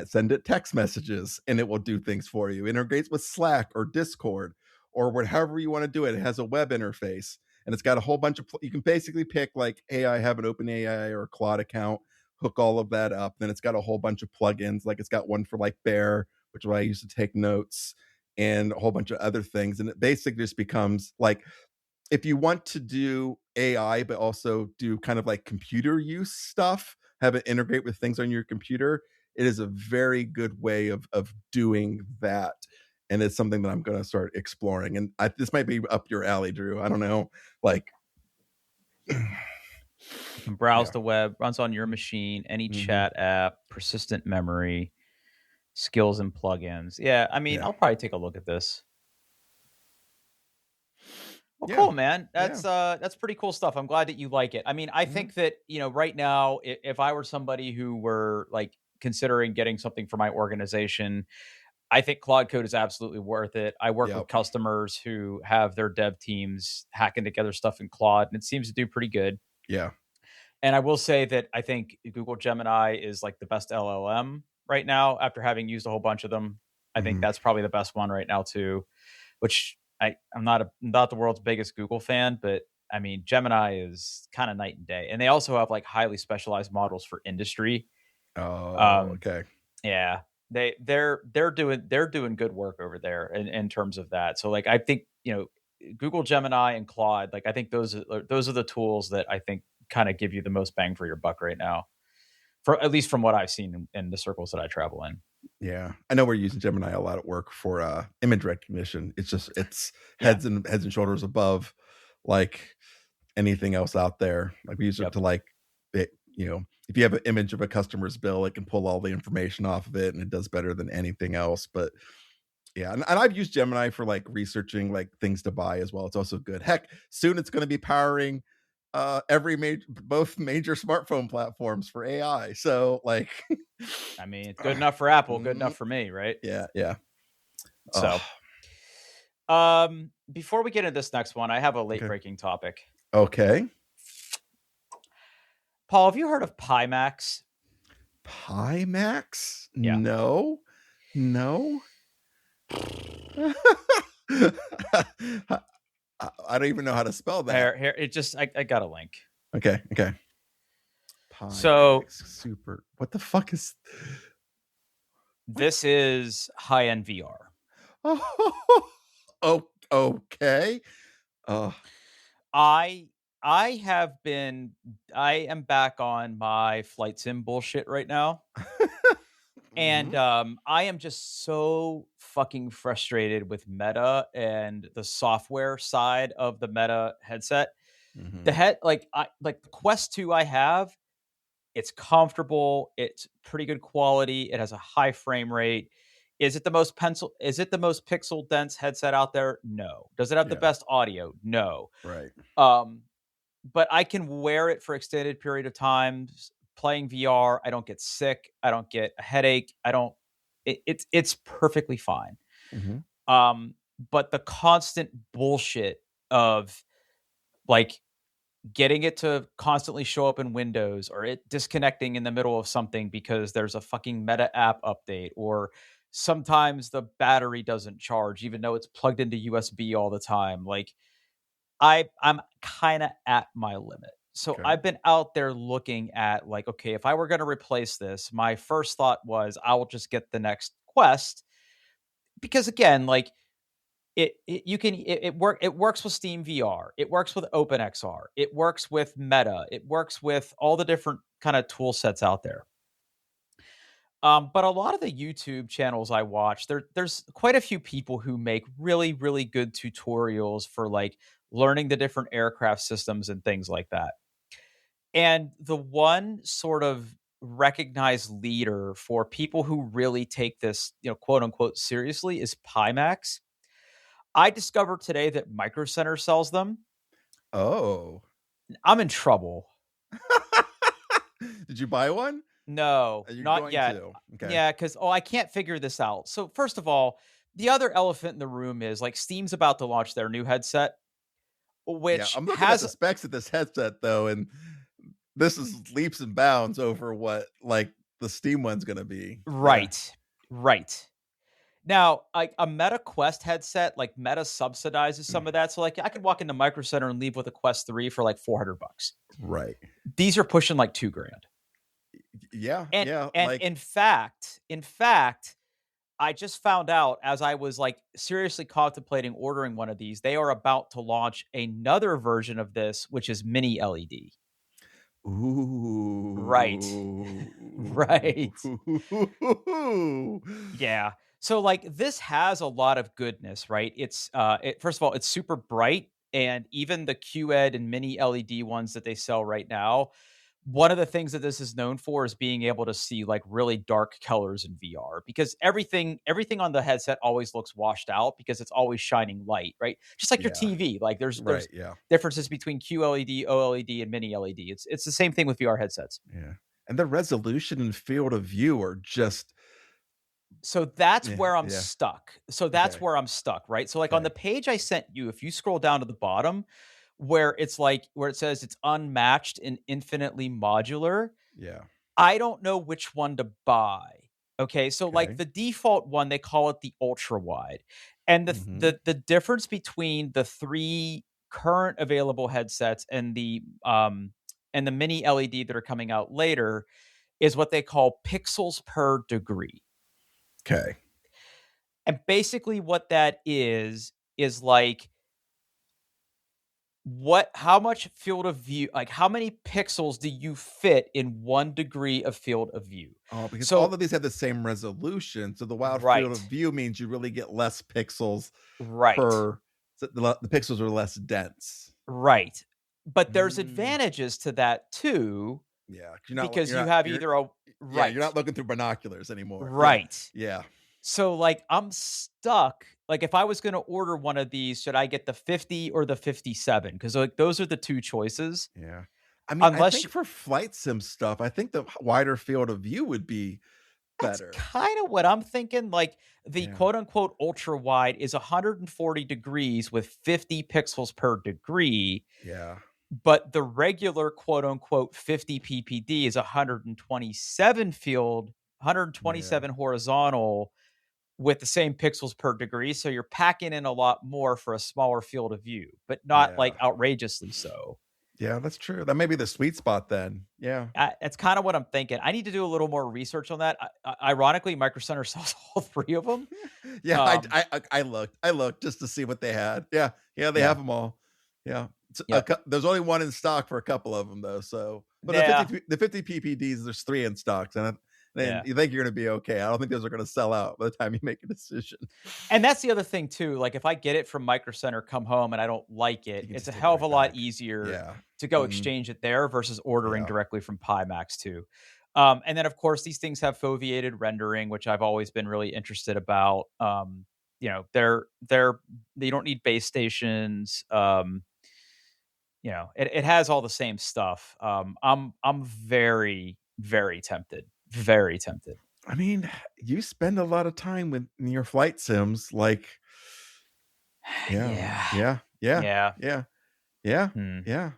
send it text messages, and it will do things for you. Integrates with Slack or Discord or whatever you wanna do it. It has a web interface, and it's got a whole bunch of you can basically pick, like, "Hey, I have an OpenAI or a Claude account," hook all of that up, then it's got a whole bunch of plugins, like, it's got one for, like, Bear, which is what I use to take notes, and a whole bunch of other things, and it basically just becomes, like, if you want to do AI, but also do kind of like computer use stuff, have it integrate with things on your computer, it is a very good way of doing that. And it's something that I'm going to start exploring. And this might be up your alley, Drew. I don't know. Like, You can browse yeah. the web, runs on your machine, any Hmm. chat app, persistent memory, skills and plugins. Yeah, I mean, Yeah. I'll probably take a look at this. Well, Yeah. cool, man. Yeah. That's pretty cool stuff. I'm glad that you like it. I mean, I Yeah. think that, right now, if I were somebody who were, like, considering getting something for my organization, I think Claude Code is absolutely worth it. I work with Yep. customers who have their dev teams hacking together stuff in Claude, and it seems to do pretty good. Yeah. And I will say that I think Google Gemini is like the best LLM right now after having used a whole bunch of them. I think Mhm. that's probably the best one right now too, which I'm not the world's biggest Google fan, but I mean Gemini is kind of night and day. And they also have like highly specialized models for industry. Oh, Um okay. yeah, they're doing good work over there in terms of that. So like I think, Google Gemini and Claude, like I think those are the tools that I think kind of give you the most bang for your buck right now. For at least from what I've seen in the circles that I travel in. Yeah. I know we're using Gemini a lot at work for image recognition. It's Yeah. heads and shoulders above like anything else out there. Like we use it Yep. to like it, if you have an image of a customer's bill, it can pull all the information off of it and it does better than anything else. But yeah, and I've used Gemini for like researching like things to buy as well. It's also good. Heck, soon it's going to be powering both major smartphone platforms for AI. So like I mean, it's good enough for Apple, good mm, enough for me, right? yeah, yeah. Oh, So, before we get into this next one, I have a late okay. breaking topic. Okay. Paul, have you heard of Pimax? Pimax? Yeah. No. No. I don't even know how to spell that. Here, it just I got a link. Okay, okay. So Pimax Super. What the fuck is what? this is high end VR. Oh, okay. I I have been I am back on my flight sim bullshit right now. And Mhm, I am just so fucking frustrated with Meta and the software side of the Meta headset. The mhm. head like the Quest 2 I have, it's comfortable, it's pretty good quality, it has a high frame rate. Is it the most pixel dense headset out there? No. Does it have the Yeah, best audio? No. right. Um, but I can wear it for extended period of times playing VR. I don't get sick. I don't get a headache. I don't. It's perfectly fine. Mhm. Um, but the constant bullshit of like getting it to constantly show up in Windows or it disconnecting in the middle of something because there's a fucking Meta app update or sometimes the battery doesn't charge even though it's plugged into USB all the time. Like I'm kind of at my limit. So Okay. I've been out there looking at like, okay, if I were going to replace this, my first thought was I will just get the next Quest because again, like it works with Steam VR, it works with OpenXR, it works with Meta, it works with all the different kind of tool sets out there. But a lot of the YouTube channels I watch, there's quite a few people who make really, really good tutorials for like learning the different aircraft systems and things like that. And the one sort of recognized leader for people who really take this, quote unquote, seriously is Pimax. I discovered today that Micro Center sells them. Oh. I'm in trouble. Did you buy one? No, Are you not going yet. to? Okay. Yeah, because I can't figure this out. So first of all, the other elephant in the room is like Steam's about to launch their new headset, Yeah, which I'm looking at has the specs of this headset though, and this is leaps and bounds over what like the Steam one's gonna be. Yeah. right, right. Now, like a Meta Quest headset, like Meta subsidizes some of that. So like I could walk into Micro Center and leave with a Quest 3 for like $400. Right. These are pushing like 2 grand. Yeah, And yeah, and like in fact, I just found out as I was like seriously contemplating ordering one of these, they are about to launch another version of this, which is mini LED. Right. Right. ooh. Yeah. So like this has a lot of goodness, right? First of all, it's super bright and even the QED and mini LED ones that they sell right now, one of the things that this is known for is being able to see like really dark colors in VR because everything on the headset always looks washed out because it's always shining light, right? Just like your Yeah, TV. Like there's right, yeah, differences between QLED, OLED, and mini LED. It's the same thing with VR headsets. yeah. And the resolution and field of view are just So that's Yeah, where I'm yeah. stuck. So that's Okay, where I'm stuck, right? So like on okay. the page I sent you, if you scroll down to the bottom where it's like where it says it's unmatched and infinitely modular, Yeah, I don't know which one to buy. Okay? So like okay. the default one, they call it the ultra wide. And Mhm. the difference between the 3 current available headsets and the mini LED that are coming out later is what they call pixels per degree. Okay. And basically what that is like what how much field of view like how many pixels do you fit in 1 degree of field of view? Oh, because all So of these have the same resolution, so the wild field of right. view means you really get less pixels Right. per so the pixels are less dense. Right. But there's Mm, advantages to that too yeah, 'cause because you have either a yeah, you're right. not looking through binoculars anymore. Yeah, Right. yeah, So like I'm stuck. Like if I was going to order one of these, should I get the 50 or the 57? Cuz like those are the two choices. yeah. I mean, I Unless think you, for flight sim stuff, I think the wider field of view would be that's better. kind of what I'm thinking. Like the Yeah, quote unquote ultra wide is 140 degrees with 50 pixels per degree, yeah, but the regular quote unquote 50 ppd is 127 field, yeah, 127 horizontal with the same pixels per degree. So you're packing in a lot more for a smaller field of view, but not yeah. like outrageously so. Yeah, that's true. That may be the sweet spot then. Yeah. That's kind of what I'm thinking. I need to do a little more research on that. Ironically, Micro Center sells all 3 of them. Yeah, Um, I looked just to see what they had. Yeah, yeah, they yeah, have them all. Yeah, yep, there's only one in stock for a couple of them though. So, but yeah, the 50 PPDs, there's 3 in stocks, and then yeah. you think you're gonna be okay. I don't think those are gonna sell out by the time you make a decision. And that's the other thing too. Like if I get it from Micro Center, come home and I don't like it, You can it's a just take it hell of a right lot back. easier Yeah. to go Mhm. exchange it there versus ordering Yeah. directly from Pimax too. And then of course these things have foveated rendering, which I've always been really interested about. They're they don't need base stations. It has all the same stuff. I'm very very tempted, very tempted. I mean, you spend a lot of time with in your flight sims, like, yeah, Yeah, yeah, yeah, yeah. yeah, yeah, Hmm. yeah.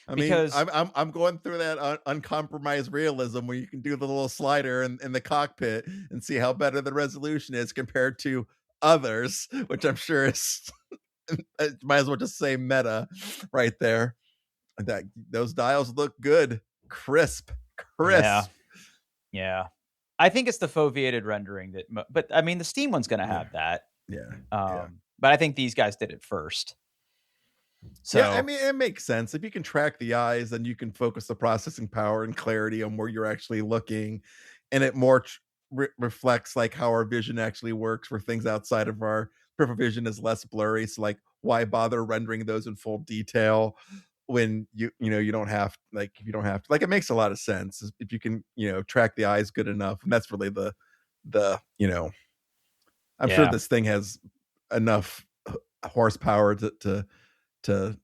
I mean, Because I'm going through that uncompromised realism where you can do the little slider in the cockpit and see how better the resolution is compared to others, which I'm sure is might as well just say meta right there. That those dials look good, crisp, yeah, crisp. yeah. I think it's the foveated rendering but I mean, the Steam one's gonna Yeah, have that. yeah, yeah. But I think these guys did it first. Yeah, I So, mean, it makes sense. If you can track the eyes, then you can focus the processing power and clarity on where you're actually looking, and it more reflects like how our vision actually works. Where things outside of our peripheral vision is less blurry. So, like, why bother rendering those in full detail when you don't have like if you don't have to like it makes a lot of sense if you can track the eyes good enough, and that's really the. I'm sure yeah. this thing has enough horsepower to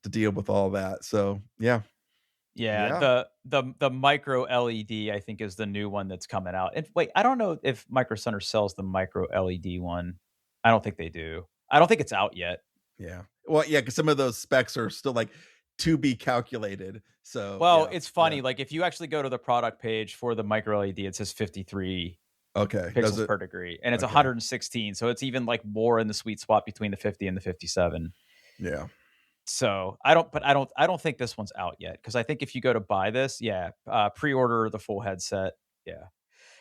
deal with all that. So yeah, Yeah, yeah, the micro LED, I think, is the new one that's coming out. And wait, I don't know if Micro Center sells the micro LED one. I don't think they do. I don't think it's out yet. yeah. Well, yeah, because some of those specs are still like to be calculated. So Well, yeah, it's yeah. funny, like, if you actually go to the product page for the micro LED, it says 53 Okay, does pixels it? per degree, and it's Okay, 116, so it's even, like, more in the sweet spot between the 50 and the 57. yeah, So, I don't think this one's out yet because I think if you go to buy this, yeah, pre-order the full headset, yeah.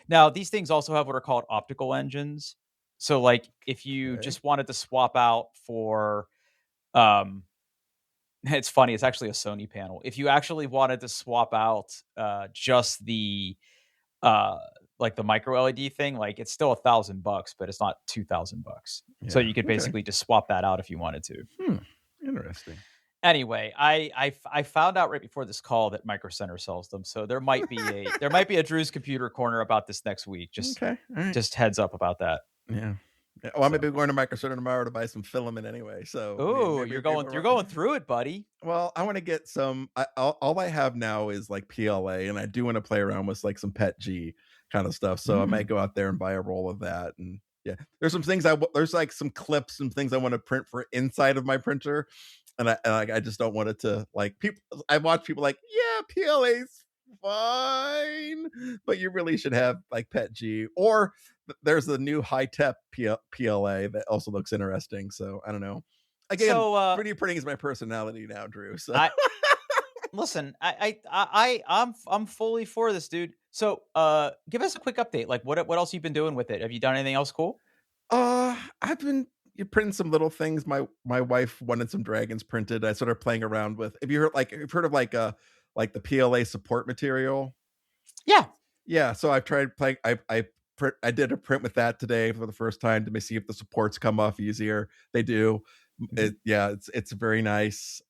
Now, these things also have what are called optical engines. So, like, if you okay, just wanted to swap out for, um it's funny, it's actually a Sony panel. If you actually wanted to swap out, just uh, the micro LED thing, like, it's still $1,000, but it's not $2,000. So yeah, you could okay. basically just swap that out if you wanted to. Hmm, interesting. Anyway, I found out right before this call that Micro Center sells them, so there might be a Drew's Computer Corner about this next week. Okay, all right, Just heads up about that. yeah. Yeah, well, I may So, be going to Microsoft tomorrow to buy some filament anyway. So oh, maybe you're going through it, buddy. well, I want to get some. All I have now is like PLA, and I do want to play around with like some Pet G, kind of stuff. So I might go out there and buy a roll of that. And yeah, there's some things there's like some clips and things I want to print for inside of my printer, and I just don't want it to like people. I watch people like, yeah, PLA's fine, but you really should have like PETG, or there's the new high tech PLA that also looks interesting. So I don't know. Again, So 3D printing is my personality now, Drew. So I listen, I'm fully for this, dude. So give us a quick update. Like what else you've been doing with it? Have you done anything else cool? I've been printing some little things. My wife wanted some dragons printed. I started playing around with. Have you heard you've heard of like the PLA support material? Yeah. Yeah, so I've tried playing. I did a print with that today for the first time to see if the supports come off easier. They do. Yeah, it's very nice.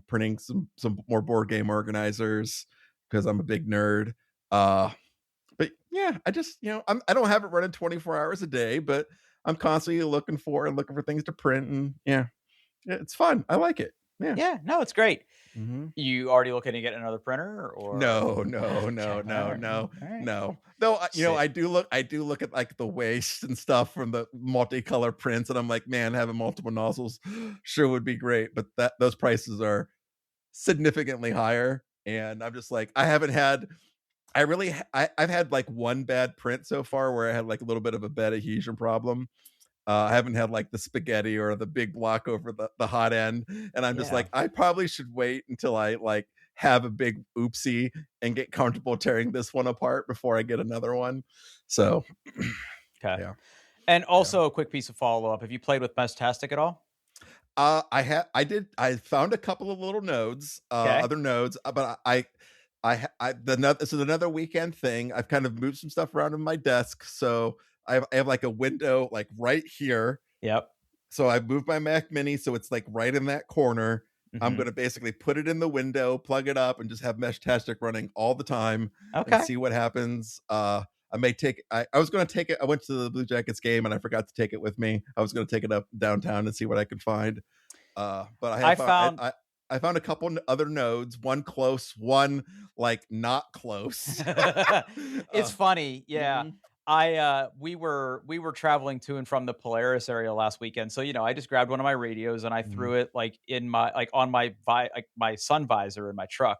Printing some more board game organizers because I'm a big nerd. But yeah, I just I don't have it running 24 hours a day, but I'm constantly looking for things to print, and yeah, it's fun. I like it. Yeah. Yeah, no, it's great. Mhm. You already looking to get another printer or No, no, okay, no, all no, right, no, all right. no. Though Sick. I do look at like the waste and stuff from the multicolor prints, and I'm like, man, having multiple nozzles sure would be great, but those prices are significantly higher, and I'm just like, I haven't had. I've had like one bad print so far where I had like a little bit of a bed adhesion problem. I haven't had like the spaghetti or the big block over the hot end. And I'm just Yeah. like, I probably should wait until I like have a big oopsie and get comfortable tearing this one apart before I get another one. So Okay. yeah. And Yeah. also a quick piece of follow-up. Have you played with Mestastic at all? I found a couple of little nodes, Okay. other nodes, but this is another weekend thing. I've kind of moved some stuff around in my desk, so I have like a window like right here. Yep. So I moved my Mac Mini so it's like right in that corner. I'm Mhm. gonna basically put it in the window, plug it up, and just have Meshtastic running all the time and Okay. see what happens. I may take. I was gonna take it. I went to the Blue Jackets game and I forgot to take it with me. I was gonna take it up downtown and see what I could find. But I I have found I found a couple other nodes. One close, one like not close. it's uh, funny, yeah. mhm, We were traveling to and from the Polaris area last weekend, so, I just grabbed one of my radios and I mhm. threw it, like, in my like, on my like, my sun visor in my truck,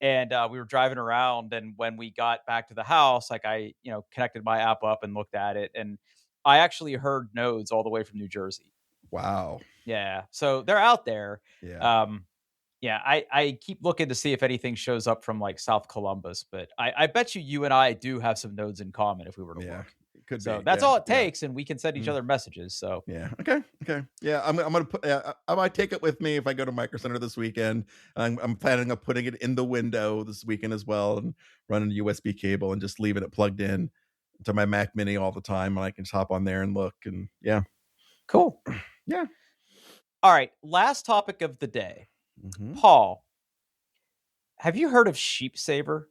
and, we were driving around, and when we got back to the house, like, I, connected my app up and looked at it, and I actually heard nodes all the way from New Jersey. Wow. Yeah, so they're out there. Yeah. Um, yeah, I keep looking to see if anything shows up from, like, South Columbus, but I bet you and I do have some nodes in common if we were to Yeah. look. It could So be. that's Yeah. all it Yeah. takes, and we can send each Mm. other messages, so Yeah. Okay. Okay. Yeah. I'm gonna put. I might take it with me if I go to Micro Center this weekend. I'm planning on putting it in the window this weekend as well, and running a USB cable and just leaving it plugged in to my Mac Mini all the time, and I can just hop on there and look. And yeah. cool. Yeah. Alright, last topic of the day. Hmm. Paul, have you heard of Sheep I Shaver,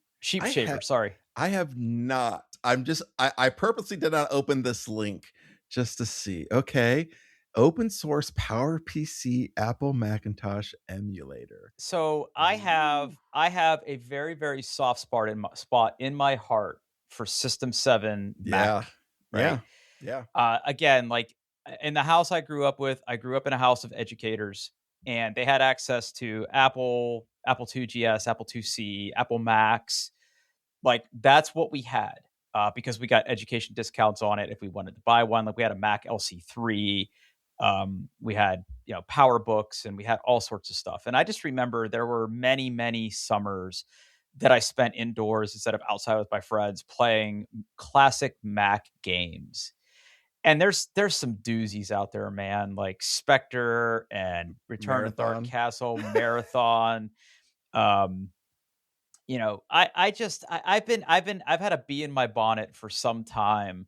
have. sorry. I have not. I purposely did not open this link just to see. Okay. Open source Power PC Apple Macintosh emulator. So Ooh. I have a very, very soft spot in my heart for System 7 Yeah. Mac, right? Yeah. Yeah. Again, like in the house I grew up in a house of educators, and they had access to Apple IIgs, Apple IIc, Apple Macs. Like that's what we had because we got education discounts on it if we wanted to buy one. Like we had a Mac LC3, we had Power Books, and we had all sorts of stuff. And I just remember there were many, many summers that I spent indoors instead of outside with my friends playing classic Mac games. And there's some doozies out there, man, like Spectre and Return to Dark Marathon. Castle, Marathon. Um, I've had a bee in my bonnet for some time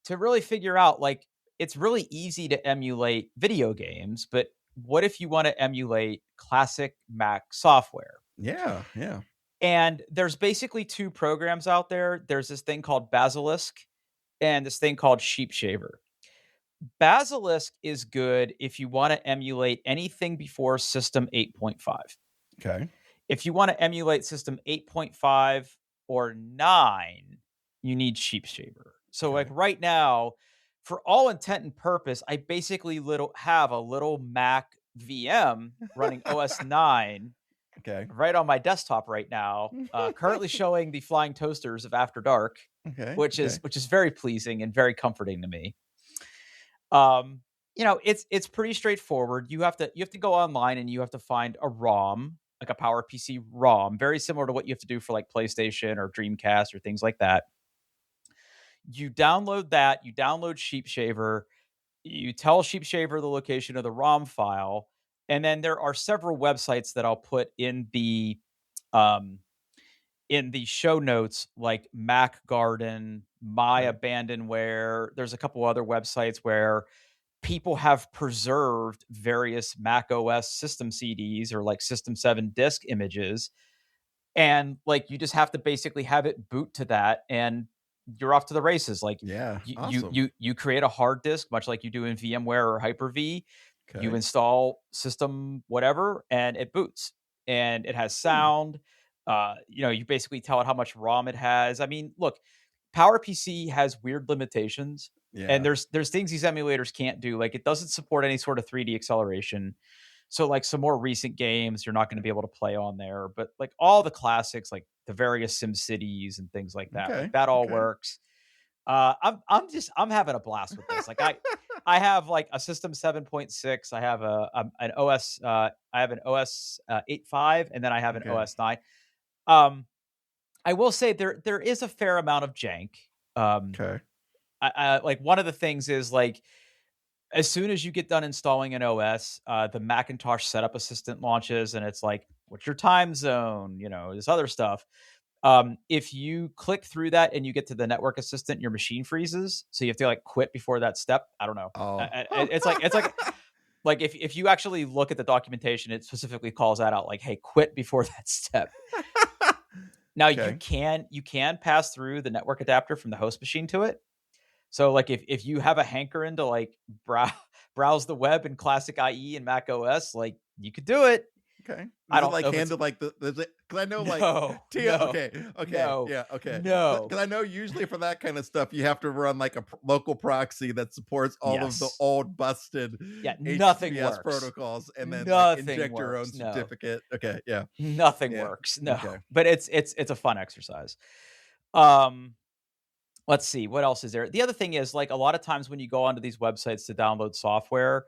to really figure out like it's really easy to emulate video games, but what if you want to emulate classic Mac software? Yeah. Yeah. And there's basically two programs out there. There's this thing called Basilisk and this thing called Sheep Shaver. Basilisk is good if you want to emulate anything before System 8.5. Okay. If you want to emulate System 8.5 or 9, you need Sheep Shaver. So like Okay. right now, for all intent and purpose, I basically have a little Mac VM running OS 9 Okay. right on my desktop right now, currently showing the flying toasters of After Dark, Okay. which is Okay. very pleasing and very comforting to me. Um, it's pretty straightforward. You have to go online and you have to find a ROM, like a PowerPC ROM, very similar to what you have to do for like PlayStation or Dreamcast or things like that. You download that, you download Sheep Shaver, you tell Sheep Shaver the location of the ROM file, and then there are several websites that I'll put um in the show notes, like Mac Garden, My Okay. Abandonware. There's a couple other websites where people have preserved various Mac OS system CDs or like System 7 disk images. And like you just have to basically have it boot to that and you're off to the races. Like Yeah. you Awesome. you you create a hard disk, much like you do in VMware or Hyper-V. You Okay. install system whatever and it boots. And it has Hmm. sound. You basically tell it how much ROM it has. I mean, look, PowerPC has weird limitations, and Yeah. there's things these emulators can't do. Like it doesn't support any sort of 3D acceleration. So like some more recent games you're not going to be able to play on there, but like all the classics like the various Sim Cities and things like that, like Okay. that all Okay. works. I'm having a blast with this. Like I have like a System 7.6, I have an OS I have an OS 8.5 and then I have an Okay. OS 9. Um I will say there is a fair amount of jank. Um Okay. like one of the things is like as soon as you get done installing an OS, the Macintosh setup assistant launches and it's like, what's your time zone? This other stuff. If you click through that and you get to the network assistant, your machine freezes. So you have to like quit before that step. I don't know. Oh. It's like if you actually look at the documentation, it specifically calls that out like, hey, quit before that step. Now Okay. you can pass through the network adapter from the host machine to it. So, like, if you have a hankering to like browse the web in classic IE and Mac OS, like you could do it. Okay. I Does it don't like know if it's handle like does it? Because I know like no, Tia. no, Okay. Okay. no, Yeah. Okay. no. Because I know usually for that kind of stuff you have to run like a local proxy that supports all of the Yes, old busted yeah, nothing HTTPS works. protocols, and then like Nothing inject your own works. No, certificate. Okay. Yeah. nothing Yeah. works. No, Okay. but it's a fun exercise. Um, let's see what else is there. The other thing is like a lot of times when you go onto these websites to download software,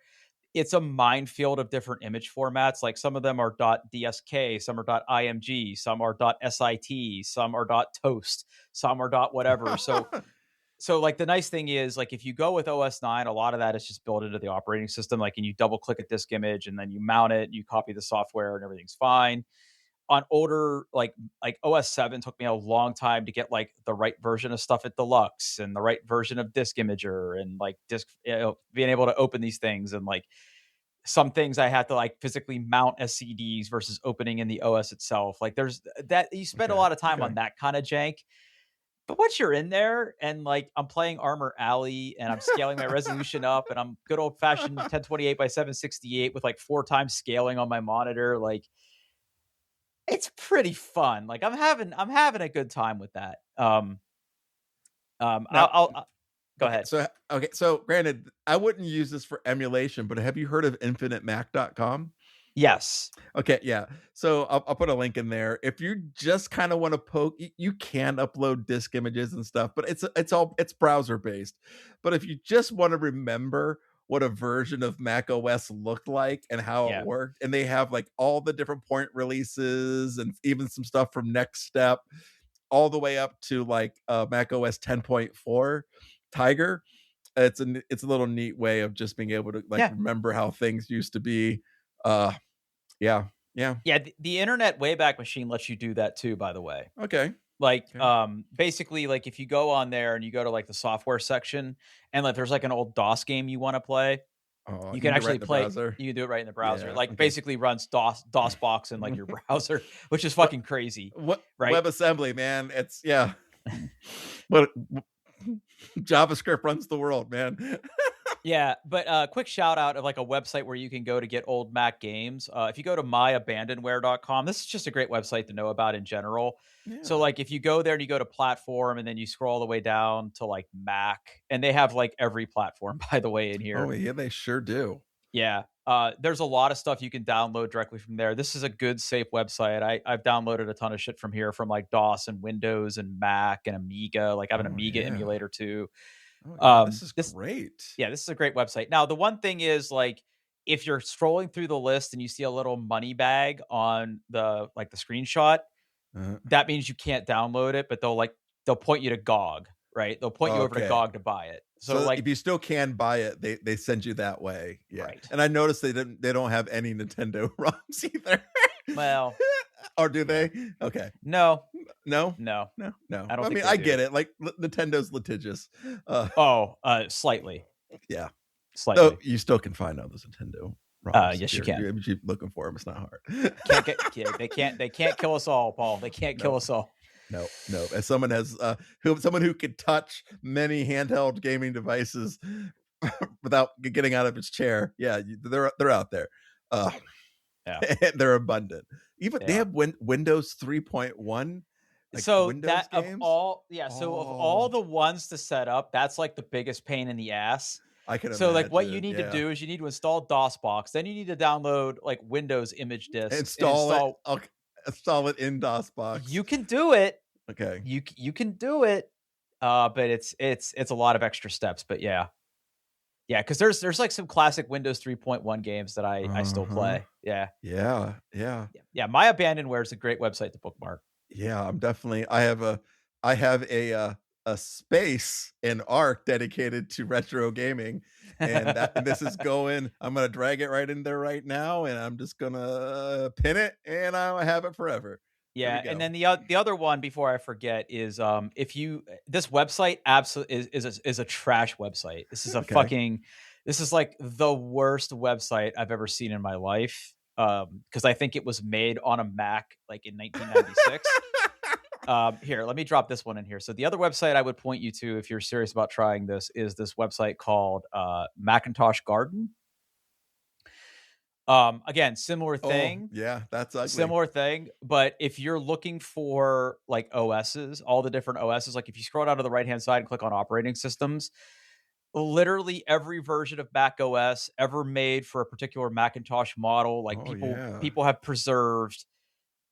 it's a minefield of different image formats. Like some of them are .dsk, some are .img, some are .sit, some are .toast, some are .whatever. So like the nice thing is like if you go with OS 9, a lot of that is just built into the operating system. Like and you double click a disk image and then you mount it, you copy the software and everything's fine. On older like OS 7 took me a long time to get like the right version of stuff at Deluxe and the right version of Disk Imager and like being able to open these things and like some things I had to like physically mount as CDs versus opening in the OS itself. Like there's that you spend a Okay. lot of time Okay. on that kind of jank. But once you're in there and like I'm playing Armor Alley and I'm scaling my resolution up and I'm good old fashioned 1028 by 768 with like 4 times scaling on my monitor, like it's pretty fun. Like I'm having a good time with that. Now, I'll go okay. ahead. So granted, I wouldn't use this for emulation, but have you heard of infinitemac.com? Yes. Okay, yeah. So I'll put a link in there. If you just kind of want to poke, you can upload disk images and stuff, but it's browser based. But if you just want to remember what a version of Mac OS looked like and how it Yeah. worked, and they have like all the different point releases and even some stuff from Next Step, all the way up to like Mac OS 10.4 Tiger. It's a little neat way of just being able to like Yeah. remember how things used to be. Uh, yeah. Yeah. Yeah. The Internet Wayback Machine lets you do that too, by the way. Okay. Like, Okay. basically, like if you go on there and you go to like the software section and like there's like an old DOS game you want to play, Oh, you you can can do it right actually in the play. browser. You can do it right in the browser. Yeah. Like Okay. basically runs DOS box in like your browser, which is What fucking crazy, what right? WebAssembly, man? It's yeah. But JavaScript runs the world, man. Yeah, but quick shout out of like a website where you can go to get old Mac games. If you go to myabandonware.com, this is just a great website to know about in general. So Yeah. like if you go there and you go to platform and then you scroll all the way down to like Mac, and they have like every platform by the way in Oh here. yeah, they sure do. Yeah. There's a lot of stuff you can download directly from there. This is a good, safe website. I've downloaded a ton of shit from here from like DOS and Windows and Mac and Amiga. Like I have an Oh Amiga yeah. emulator too. Oh yeah, this is This great. Yeah, this is a great website. Now, the one thing is like if you're scrolling through the list and you see a little money bag on the screenshot, Uh, that means you can't download it, but they'll point you to GOG, right? They'll point you over to okay. GOG to buy it. So So like if you still can buy it, they send you that way. Yeah. right. And I noticed they don't have any Nintendo ROMs either. Well, Or do yeah. they? Okay. No, No. no. No. No. I don't I think mean, they I do. get it. Like Nintendo's litigious. Slightly. Yeah. Though Slightly. you still can find all those Nintendo ROMs. Yes, you can. If you keep looking for them, it's not hard. They can't kill us all, Paul. They can't kill No. us all. No, no. As someone someone who could touch many handheld gaming devices without getting out of his chair, yeah, they're out there. Uh, Yeah. they're abundant. Even they Yeah. have Windows 3.1, like So Windows that of games. all yeah, so of all Oh, the ones to set up, that's like the biggest pain in the ass. I can So like what you imagine. need to Yeah, do is you need to install DOSBox, then you need to download like Windows image disks and install it. install. I'll install it in DOSBox. You can do it. Okay. You can do it. But it's a lot of extra steps, but yeah. Yeah, because there's like some classic Windows 3.1 games that I still Uh-huh. play. Yeah. Yeah, yeah. Yeah. Yeah. My Abandonware is a great website to bookmark. Yeah, I'm definitely I have a space in Arc dedicated to retro gaming, and this is going. I'm gonna drag it right in there right now, and I'm just gonna pin it, and I'll have it forever. There we Yeah, and go. then the other one before I forget is if you this website absolutely is a trash website. Okay. This is like the worst website I've ever seen in my life. Because I think it was made on a Mac like in 1996. Here, let me drop this one in here. So the other website I would point you to if you're serious about trying this is this website called Macintosh Garden. Again, Oh yeah, that's ugly. similar thing, but if you're looking for like OSs, all the different OSs, like if you scroll down to the right hand side and click on operating systems, literally every version of Mac OS ever made for a particular Macintosh model, like Oh yeah. people have preserved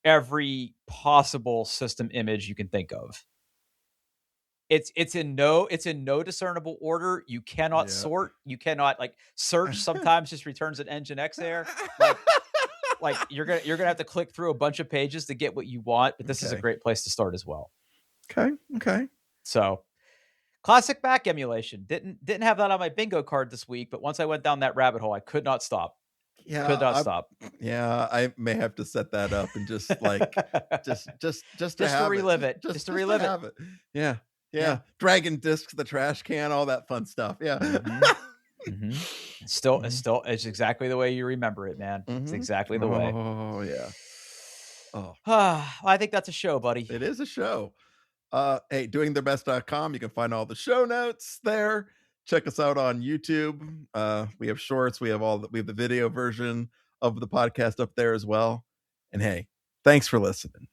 every possible system image you can think of. It's in no discernible order. You cannot Yeah. sort. You cannot like search. Sometimes just returns an Nginx error. Like you're gonna have to click through a bunch of pages to get what you want. But this is a Okay. great place to start as well. Okay. Okay. So classic Mac emulation didn't have that on my bingo card this week. But once I went down that rabbit hole, I could not stop. Could Yeah, not stop. yeah, I may have to set that up and just like just to Just to have it. relive it. Just to Just to relive it. have it. Yeah. Yeah. Yeah. Dragging discs, the trash can, all that fun stuff. Yeah. Mhm. It's exactly the way you remember it, man. It's Mhm. exactly the way. Oh, yeah. Oh, I think that's a show, buddy. it is a show. Hey, doingtheirbest.com. You can find all the show notes there. Check us out on YouTube. We have shorts. We have the video version of the podcast up there as well. And hey, thanks for listening.